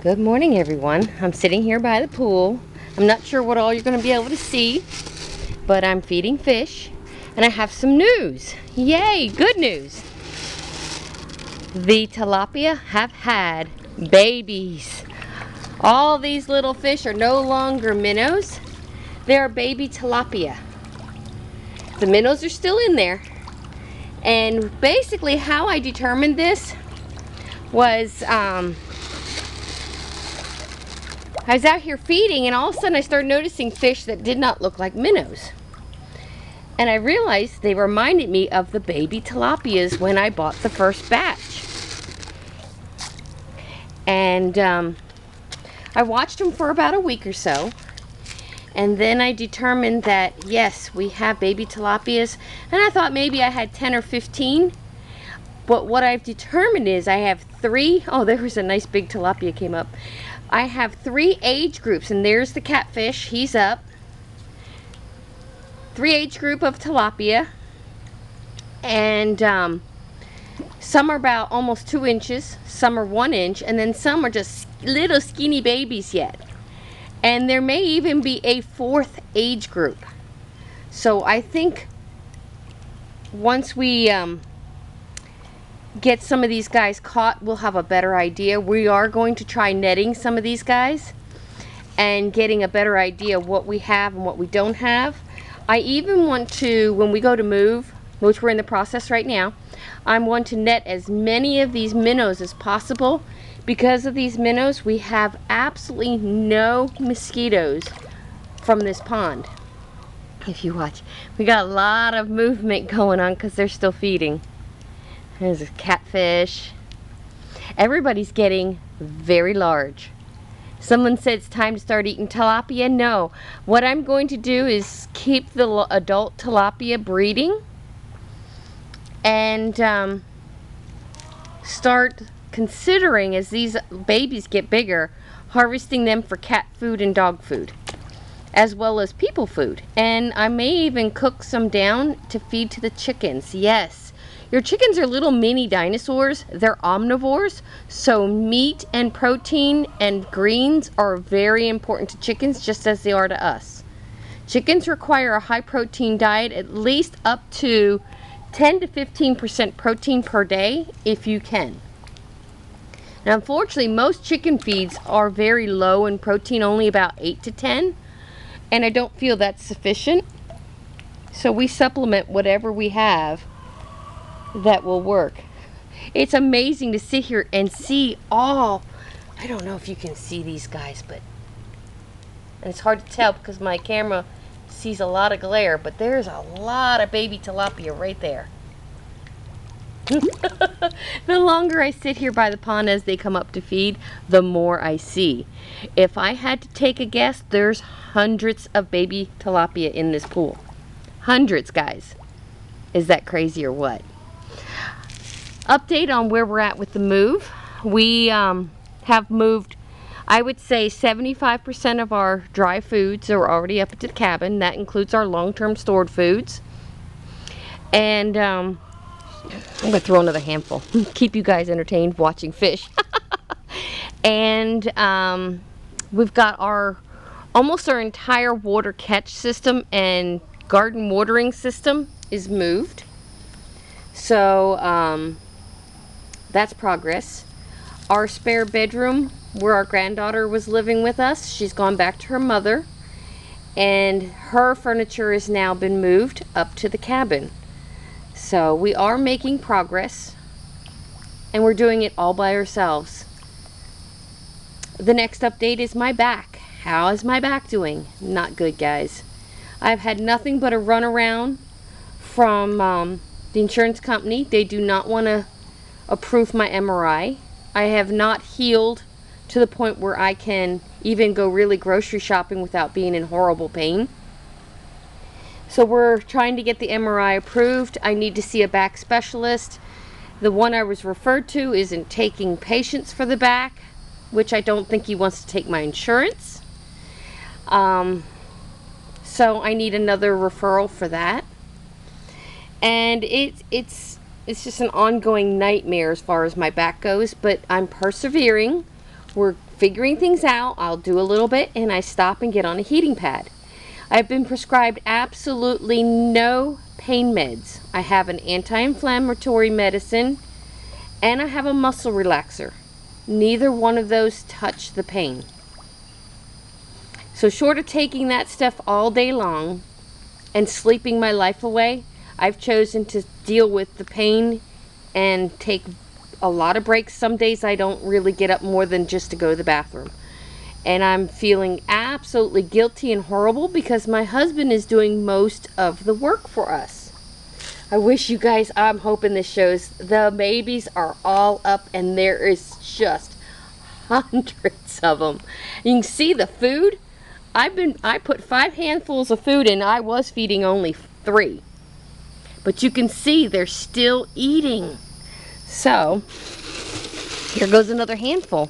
Good morning, everyone. I'm sitting here by the pool. I'm not sure what all you're going to be able to see, but I'm feeding fish, and I have some news. Yay, good news. The tilapia have had babies. All these little fish are no longer minnows. They are baby tilapia. The minnows are still in there. And basically how I determined this was I was out here feeding, and all of a sudden I started noticing fish that did not look like minnows. And I realized they reminded me of the baby tilapias when I bought the first batch. And I watched them for about a week or so. And then I determined that, yes, we have baby tilapias. And I thought maybe I had 10 or 15. But what I've determined is I have 3. Oh, there was a nice big tilapia came up. I have 3 age groups, and there's the catfish. He's up. 3 age group of tilapia, and some are about almost 2 inches, some are 1 inch, and then some are just little skinny babies yet. And there may even be a 4th age group. So I think once we get some of these guys caught, we'll have a better idea. We are going to try netting some of these guys and getting a better idea of what we have and what we don't have. I even want to, when we go to move, which we're in the process right now, I want to net as many of these minnows as possible. Because of these minnows, we have absolutely no mosquitoes from this pond. If you watch, we got a lot of movement going on because they're still feeding. There's a catfish. Everybody's getting very large. Someone said it's time to start eating tilapia. No. What I'm going to do is keep the adult tilapia breeding and start considering, as these babies get bigger, harvesting them for cat food and dog food, as well as people food. And I may even cook some down to feed to the chickens. Yes. Your chickens are little mini dinosaurs. They're omnivores, so meat and protein and greens are very important to chickens, just as they are to us. Chickens require a high protein diet, at least up to 10 to 15% protein per day if you can. Now, unfortunately, most chicken feeds are very low in protein, only about 8 to 10, and I don't feel that's sufficient. So we supplement whatever we have that will work. It's amazing to sit here and see all, I don't know if you can see these guys, but, and it's hard to tell because my camera sees a lot of glare, but there's a lot of baby tilapia right there. The longer I sit here by the pond as they come up to feed, the more I see. If I had to take a guess, there's hundreds of baby tilapia in this pool. Hundreds, guys. Is that crazy or what? Update on where we're at with the move. We have moved, I would say 75% of our dry foods are already up at the cabin. That includes our long-term stored foods. And I'm going to throw another handful. Keep you guys entertained watching fish. And we've got almost our entire water catch system and garden watering system is moved. So that's progress. Our spare bedroom where our granddaughter was living with us, she's gone back to her mother, and her furniture has now been moved up to the cabin. So we are making progress, and we're doing it all by ourselves. The next update is my back. How is my back doing? Not good, guys. I've had nothing but a runaround from the insurance company. They do not want to approve my MRI. I have not healed to the point where I can even go really grocery shopping without being in horrible pain. So we're trying to get the MRI approved. I need to see a back specialist. The one I was referred to isn't taking patients for the back, which I don't think he wants to take my insurance. So I need another referral for that. And it's just an ongoing nightmare as far as my back goes, but I'm persevering. We're figuring things out, I'll do a little bit and I stop and get on a heating pad. I've been prescribed absolutely no pain meds. I have an anti-inflammatory medicine and I have a muscle relaxer. Neither one of those touch the pain. So short of taking that stuff all day long and sleeping my life away, I've chosen to deal with the pain and take a lot of breaks. Some days I don't really get up more than just to go to the bathroom. And I'm feeling absolutely guilty and horrible because my husband is doing most of the work for us. I wish you guys, I'm hoping this shows the babies are all up and there is just hundreds of them. You can see the food. I put 5 handfuls of food in. I was feeding only 3. But you can see they're still eating. So, here goes another handful.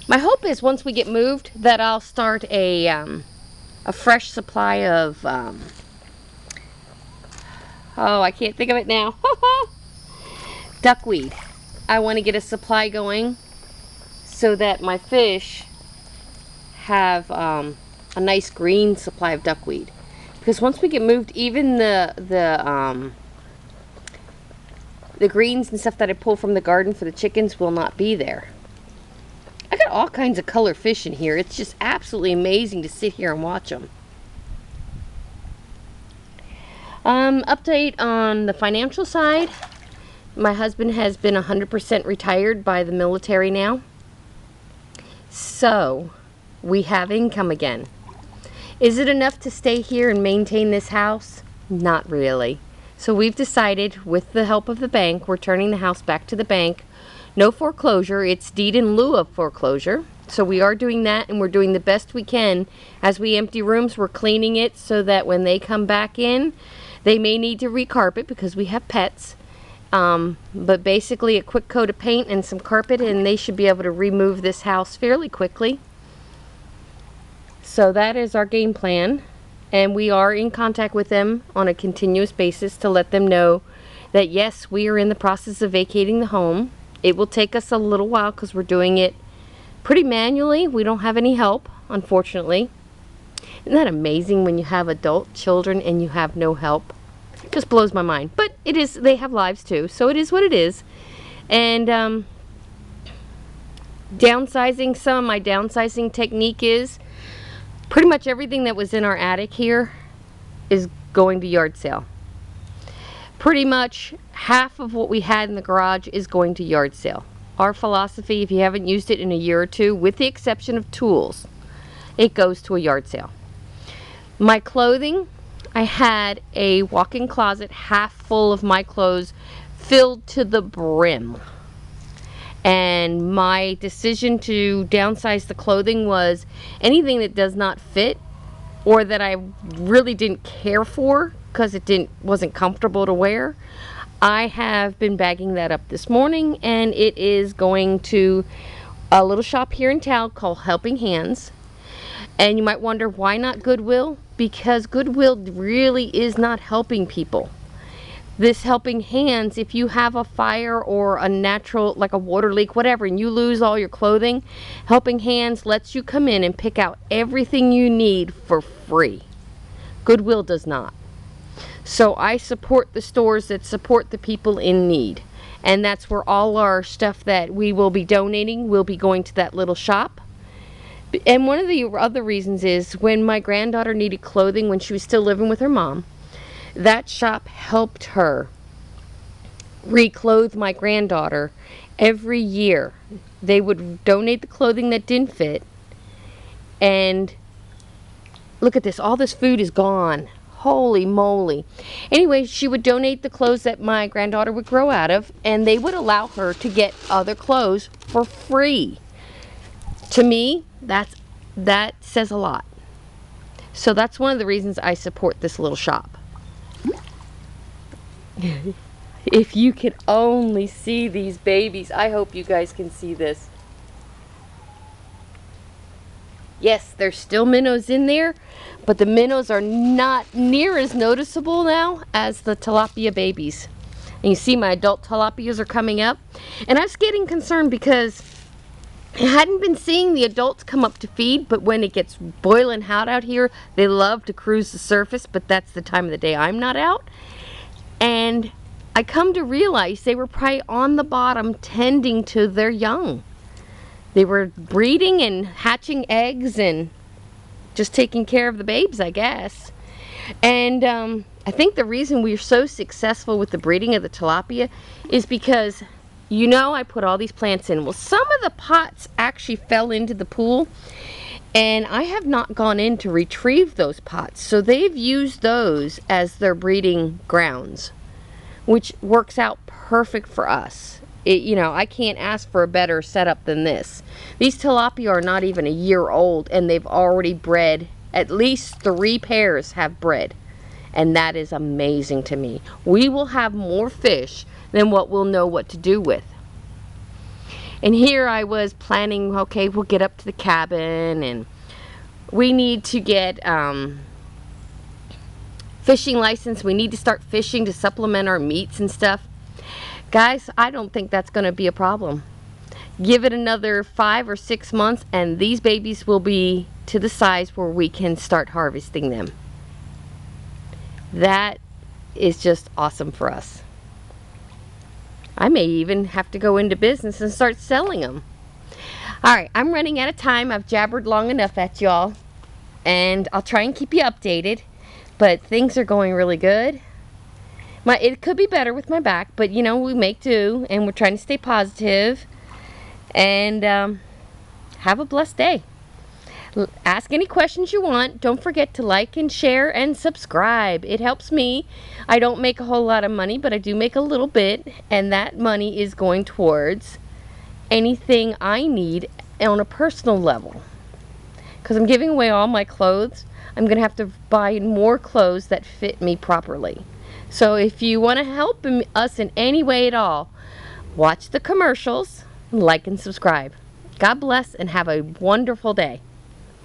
My hope is once we get moved that I'll start a fresh supply of, I can't think of it now. Duckweed. I want to get a supply going so that my fish have a nice green supply of duckweed. Because once we get moved, even the greens and stuff that I pull from the garden for the chickens will not be there. I got all kinds of color fish in here. It's just absolutely amazing to sit here and watch them. Update on the financial side. My husband has been 100% retired by the military now. So, we have income again. Is it enough to stay here and maintain this house? Not really. So we've decided, with the help of the bank, we're turning the house back to the bank. No foreclosure, it's deed in lieu of foreclosure. So we are doing that, and we're doing the best we can. As we empty rooms, we're cleaning it so that when they come back in, they may need to recarpet because we have pets. But basically a quick coat of paint and some carpet, and they should be able to remove this house fairly quickly. So that is our game plan, and we are in contact with them on a continuous basis to let them know that yes, we are in the process of vacating the home. It will take us a little while because we're doing it pretty manually. We don't have any help, unfortunately. Isn't that amazing when you have adult children and you have no help? It just blows my mind. But it is, they have lives too, so it is what it is. And downsizing, some of my downsizing technique is pretty much everything that was in our attic here is going to yard sale. Pretty much half of what we had in the garage is going to yard sale. Our philosophy, if you haven't used it in a year or two, with the exception of tools, it goes to a yard sale. My clothing, I had a walk-in closet half full of my clothes filled to the brim. And my decision to downsize the clothing was anything that does not fit or that I really didn't care for because it wasn't comfortable to wear. I have been bagging that up this morning, and it is going to a little shop here in town called Helping Hands. And you might wonder, why not Goodwill? Because Goodwill really is not helping people. This Helping Hands, if you have a fire or a natural, like a water leak, whatever, and you lose all your clothing, Helping Hands lets you come in and pick out everything you need for free. Goodwill does not. So I support the stores that support the people in need. And that's where all our stuff that we will be donating will be going to that little shop. And one of the other reasons is when my granddaughter needed clothing when she was still living with her mom, that shop helped her reclothe my granddaughter every year. They would donate the clothing that didn't fit. And look at this, all this food is gone. Holy moly. Anyway, she would donate the clothes that my granddaughter would grow out of, and they would allow her to get other clothes for free. To me, that says a lot. So that's one of the reasons I support this little shop. If you could only see these babies. I hope you guys can see this. Yes, there's still minnows in there, but the minnows are not near as noticeable now as the tilapia babies. And you see my adult tilapias are coming up. And I was getting concerned because I hadn't been seeing the adults come up to feed, but when it gets boiling hot out here, they love to cruise the surface, but that's the time of the day I'm not out. And I come to realize they were probably on the bottom tending to their young. They were breeding and hatching eggs and just taking care of the babes, I guess. And I think the reason we're so successful with the breeding of the tilapia is because, you know, I put all these plants in. Well, some of the pots actually fell into the pool, and I have not gone in to retrieve those pots. So they've used those as their breeding grounds, which works out perfect for us. You know, I can't ask for a better setup than this. These tilapia are not even a year old, and they've already bred. At least 3 pairs have bred, and that is amazing to me. We will have more fish than what we'll know what to do with. And here I was planning, okay, we'll get up to the cabin, and we need to get fishing license. We need to start fishing to supplement our meats and stuff. Guys, I don't think that's going to be a problem. Give it another 5 or 6 months, and these babies will be to the size where we can start harvesting them. That is just awesome for us. I may even have to go into business and start selling them. Alright, I'm running out of time. I've jabbered long enough at y'all, and I'll try and keep you updated, but things are going really good. It could be better with my back, but you know, we make do, and we're trying to stay positive. And have a blessed day. Ask any questions you want. Don't forget to like and share and subscribe. It helps me. I don't make a whole lot of money, but I do make a little bit, and that money is going towards anything I need on a personal level. Because I'm giving away all my clothes, I'm going to have to buy more clothes that fit me properly. So if you want to help us in any way at all, watch the commercials, like and subscribe. God bless and have a wonderful day.